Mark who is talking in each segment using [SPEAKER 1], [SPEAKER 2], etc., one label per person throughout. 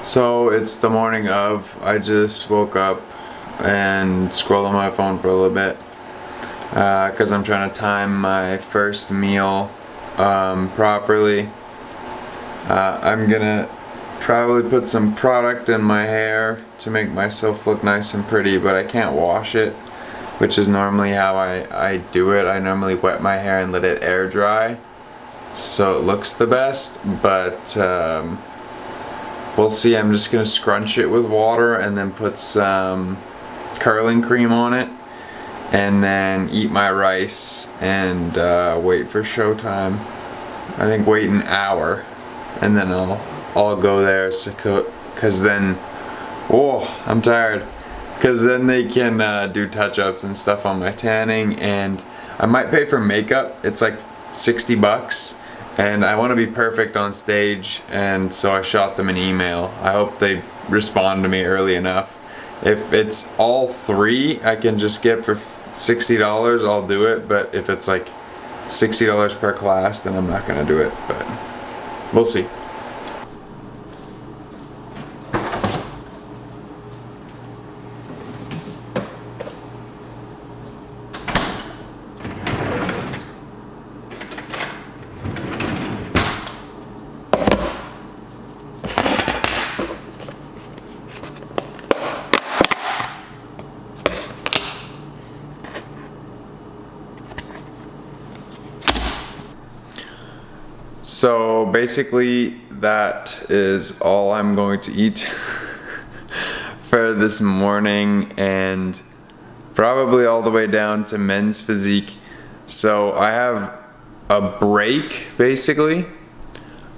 [SPEAKER 1] So it's the morning of. I just woke up and scrolled on my phone for a little bit because I'm trying to time my first meal properly. I'm gonna probably put some product in my hair to make myself look nice and pretty, but I can't wash it, which is normally how I do it. I normally wet my hair and let it air dry so it looks the best, but we'll see. I'm just gonna scrunch it with water and then put some curling cream on it and then eat my rice and wait for showtime. I think wait an hour and then I'll go there cause then, I'm tired. Cause then they can do touch-ups and stuff on my tanning, and I might pay for makeup. It's like $60. And I want to be perfect on stage, and so I shot them an email. I hope they respond to me early enough. If it's all three I can just get for $60, I'll do it, but if it's like $60 per class, then I'm not gonna do it, but we'll see. So basically that is all I'm going to eat for this morning, and probably all the way down to men's physique. So I have a break, basically.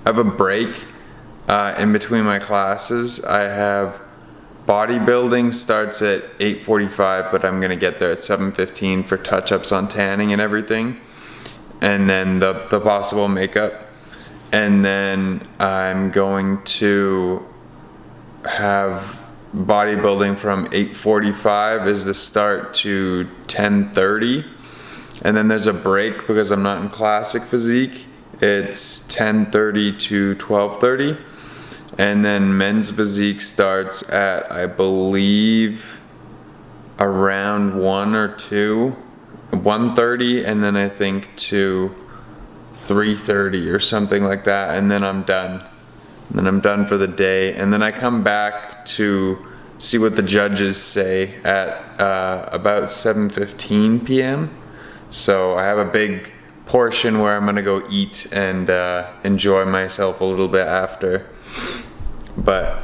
[SPEAKER 1] I have a break in between my classes. I have bodybuilding starts at 8:45, but I'm gonna get there at 7:15 for touch-ups on tanning and everything, and then the possible makeup. And then I'm going to have bodybuilding from 8:45 is the start to 10:30. And then there's a break because I'm not in classic physique. It's 10:30 to 12:30. And then men's physique starts at, I believe, around 1:30, and then I think to 3:30 or something like that, and then I'm done. And then I'm done for the day, and then I come back to see what the judges say at about 7:15 p.m. So I have a big portion where I'm gonna go eat and enjoy myself a little bit after. But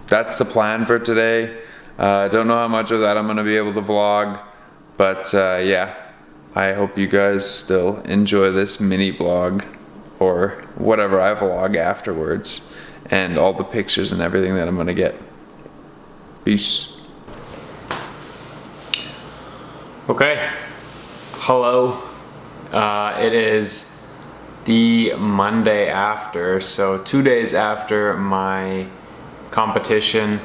[SPEAKER 1] that's the plan for today. Don't know how much of that I'm gonna be able to vlog, but yeah. I hope you guys still enjoy this mini vlog, or whatever I vlog afterwards, and all the pictures and everything that I'm gonna get. Peace. Okay, hello. It is the Monday after, so 2 days after my competition,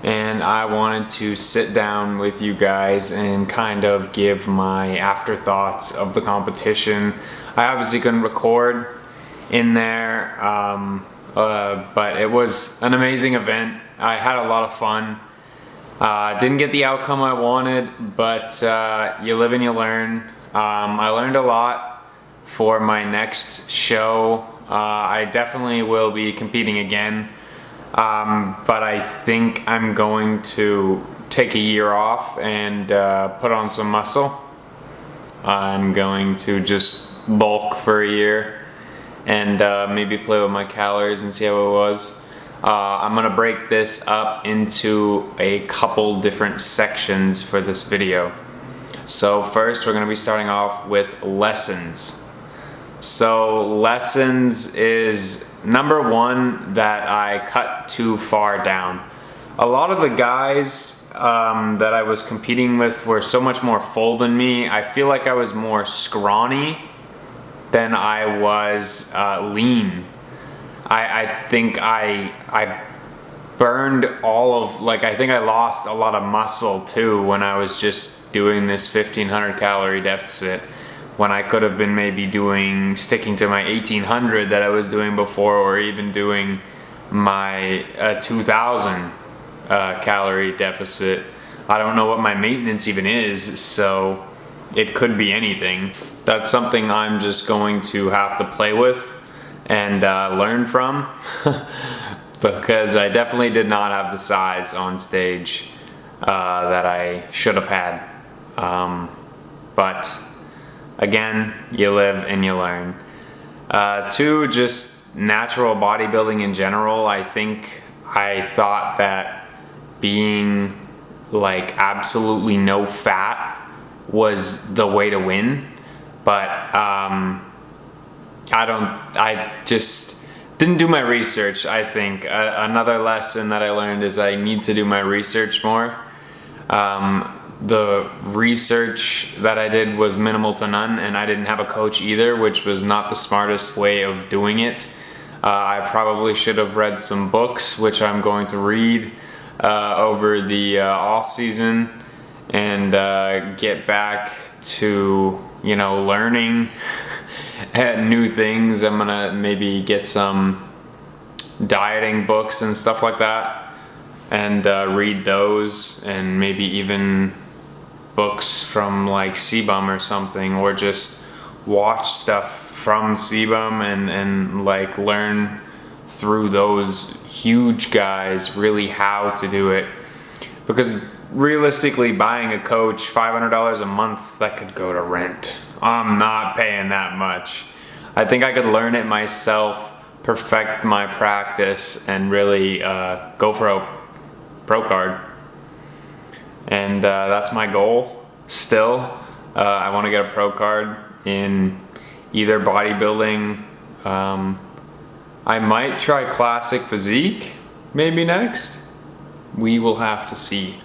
[SPEAKER 1] and I wanted to sit down with you guys and kind of give my afterthoughts of the competition. I obviously couldn't record in there, but it was an amazing event. I had a lot of fun. Didn't get the outcome I wanted, but you live and you learn. I learned a lot for my next show. I definitely will be competing again. But I think I'm going to take a year off and put on some muscle. I'm going to just bulk for a year and maybe play with my calories and see how it was. I'm gonna break this up into a couple different sections for this video. So first we're gonna be starting off with lessons. So lessons is number one that I cut too far down. A lot of the guys that I was competing with were so much more full than me. I feel like I was more scrawny than I was lean. I think I burned all of, I think I lost a lot of muscle too when I was just doing this 1,500 calorie deficit, when I could have been maybe sticking to my 1,800 that I was doing before, or even doing my 2,000 calorie deficit. I don't know what my maintenance even is, so it could be anything. That's something I'm just going to have to play with and learn from because I definitely did not have the size on stage that I should have had. But again, you live and you learn. Two, just natural bodybuilding in general. I thought that being like absolutely no fat was the way to win, but I just didn't do my research. I think another lesson that I learned is I need to do my research more. The research that I did was minimal to none, and I didn't have a coach either, which was not the smartest way of doing it. I probably should have read some books, which I'm going to read over the off season, and get back to, you know, learning new things. I'm gonna maybe get some dieting books and stuff like that, and read those, and maybe even books from like Sebum or something, or just watch stuff from Sebum and like learn through those huge guys really how to do it. Because realistically, buying a coach, $500 a month, that could go to rent. I'm not paying that much. I think I could learn it myself, perfect my practice, and really go for a pro card. And that's my goal still. I want to get a pro card in either bodybuilding. I might try classic physique maybe next. We will have to see.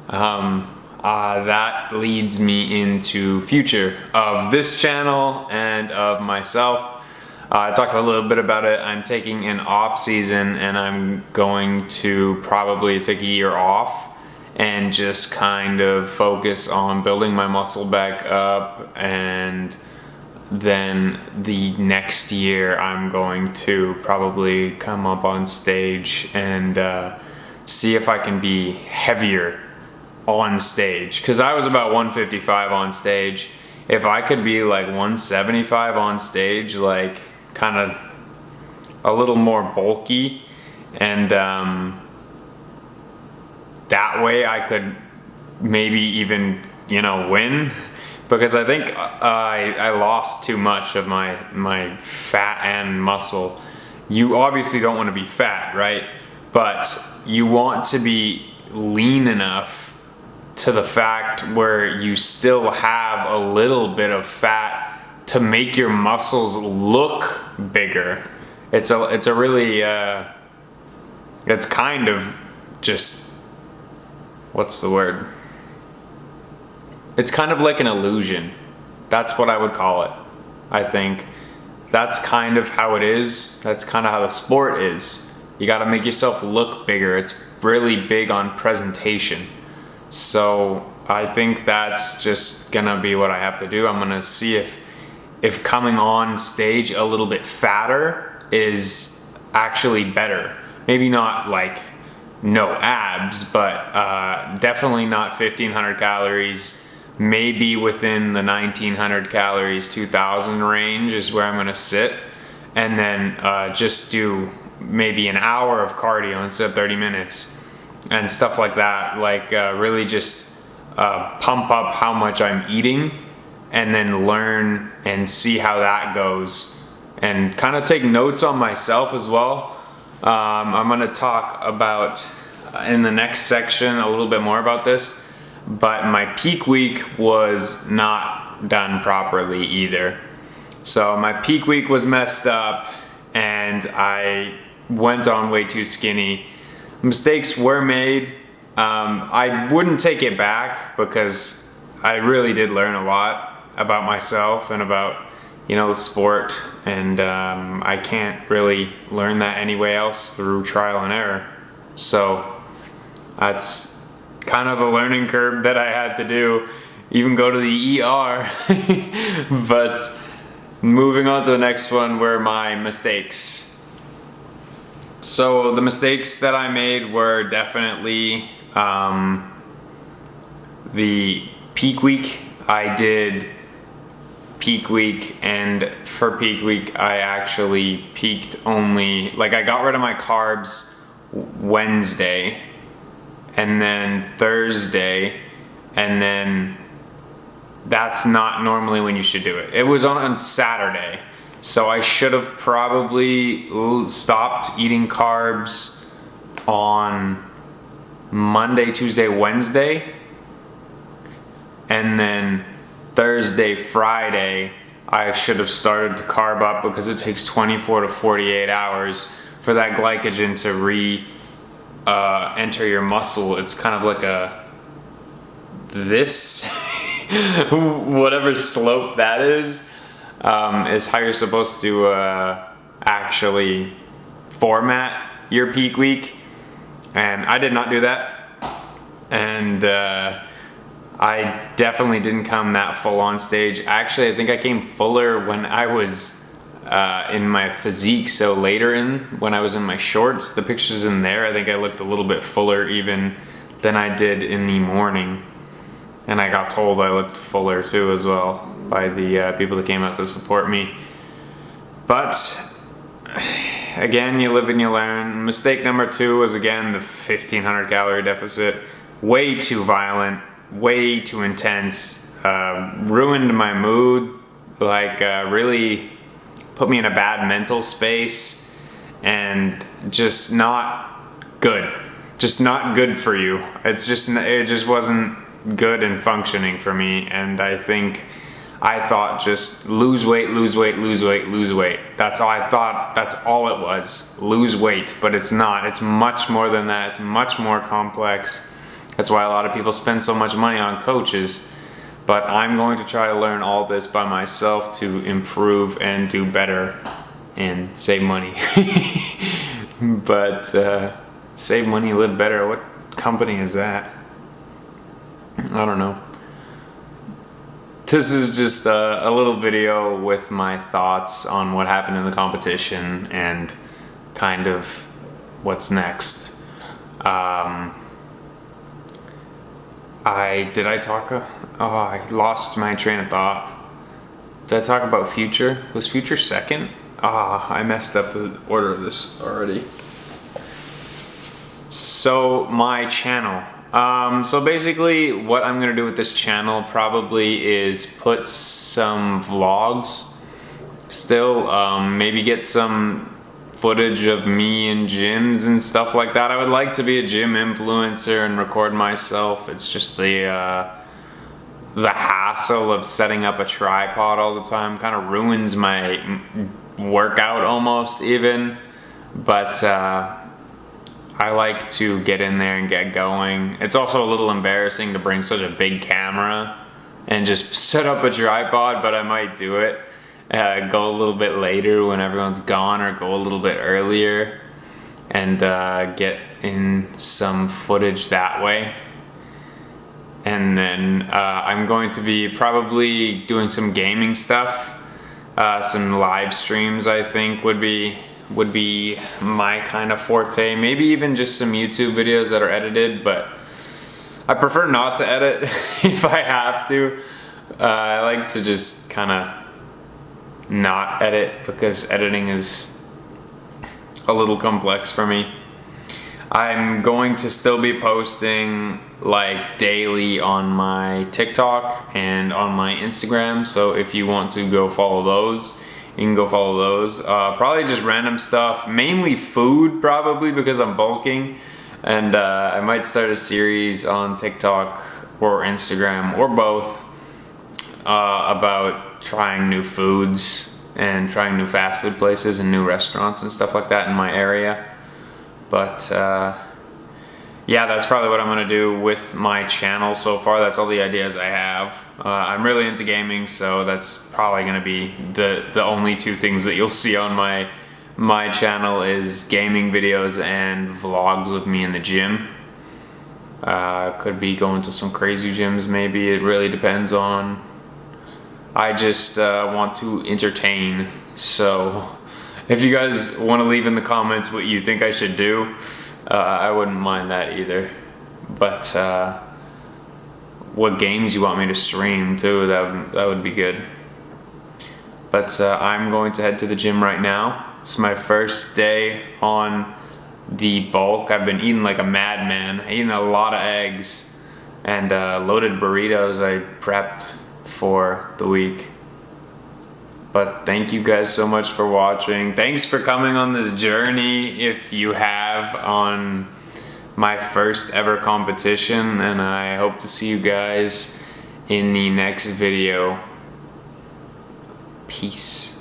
[SPEAKER 1] That leads me into future of this channel and of myself. I talked a little bit about it. I'm taking an off season, and I'm going to probably take a year off and just kind of focus on building my muscle back up, and then the next year I'm going to probably come up on stage and see if I can be heavier on stage, because I was about 155 on stage. If I could be like 175 on stage, like kind of a little more bulky, and that way I could maybe even, you know, win, because I think I lost too much of my fat and muscle. You obviously don't want to be fat, right? But you want to be lean enough to the fact where you still have a little bit of fat to make your muscles look bigger. It's a really it's kind of just, what's the word? It's kind of like an illusion. That's what I would call it. I think that's kind of how it is. That's kind of how the sport is. You got to make yourself look bigger. It's really big on presentation. So I think that's just gonna be what I have to do. I'm gonna see if coming on stage a little bit fatter is actually better. Maybe not like no abs, but definitely not 1,500 calories. Maybe within the 1,900 calories, 2,000 range is where I'm gonna sit. And then just do maybe an hour of cardio instead of 30 minutes. And stuff like that, like really just pump up how much I'm eating, and then learn and see how that goes, and kind of take notes on myself as well. I'm going to talk about in the next section a little bit more about this, but my peak week was not done properly either. So my peak week was messed up, and I went on way too skinny. Mistakes were made. I wouldn't take it back, because I really did learn a lot about myself and about, you know, the sport, and I can't really learn that anywhere else through trial and error. So that's kind of a learning curve that I had to do, even go to the ER. But moving on to the next one were my mistakes. So the mistakes that I made were definitely the peak week. I did peak week, and for peak week I actually peaked only, like, I got rid of my carbs Wednesday and then Thursday, and then that's not normally when you should do it. It was on Saturday, so I should have probably stopped eating carbs on Monday, Tuesday, Wednesday, and then Thursday, Friday, I should have started to carb up, because it takes 24 to 48 hours for that glycogen to enter your muscle. It's kind of like this, whatever slope that is how you're supposed to actually format your peak week. And I did not do that. And I definitely didn't come that full on stage. Actually, I think I came fuller when I was in my physique. So later when I was in my shorts, the pictures in there, I think I looked a little bit fuller even than I did in the morning. And I got told I looked fuller too as well by the people that came out to support me. But again, you live and you learn. Mistake number 2 was, again, the 1,500 calorie deficit. Way too violent. Way too intense, ruined my mood, like really put me in a bad mental space, and just not good for you. It just wasn't good and functioning for me. And I thought just lose weight. That's all I thought. That's all it was, lose weight. But it's not. It's much more than that. It's much more complex. That's why a lot of people spend so much money on coaches. But I'm going to try to learn all this by myself to improve and do better and save money. But save money, live better. What company is that? I don't know. This is just a little video with my thoughts on what happened in the competition and kind of what's next. I lost my train of thought. Did I talk about Future? Was Future second? I messed up the order of this already. So my channel. So basically what I'm gonna do with this channel probably is put some vlogs still, maybe get some footage of me in gyms and stuff like that. I would like to be a gym influencer and record myself. It's just the hassle of setting up a tripod all the time kind of ruins my workout almost even. But I like to get in there and get going. It's also a little embarrassing to bring such a big camera and just set up a tripod, but I might do it. Go a little bit later when everyone's gone, or go a little bit earlier and get in some footage that way. And then I'm going to be probably doing some gaming stuff. Some live streams, I think, would be my kind of forte. Maybe even just some YouTube videos that are edited, but I prefer not to edit if I have to. I like to just kind of not edit, because editing is a little complex for me. I'm going to still be posting like daily on my TikTok and on my Instagram, so if you want to go follow those, you can go follow those. Probably just random stuff, mainly food probably, because I'm bulking. And I might start a series on TikTok or Instagram or both about trying new foods and trying new fast food places and new restaurants and stuff like that in my area. But yeah, that's probably what I'm gonna do with my channel so far. That's all the ideas I have. I'm really into gaming, so that's probably gonna be the only two things that you'll see on my channel is gaming videos and vlogs with me in the gym. Could be going to some crazy gyms maybe. It really depends on. I just want to entertain, so If you guys want to leave in the comments what you think I should do, I wouldn't mind that either. But what games you want me to stream too, that would be good. But I'm going to head to the gym right now. It's my first day on the bulk. I've been eating like a madman, eating a lot of eggs and loaded burritos I prepped for the week. But thank you guys so much for watching. Thanks for coming on this journey, if you have, on my first ever competition, and I hope to see you guys in the next video. Peace.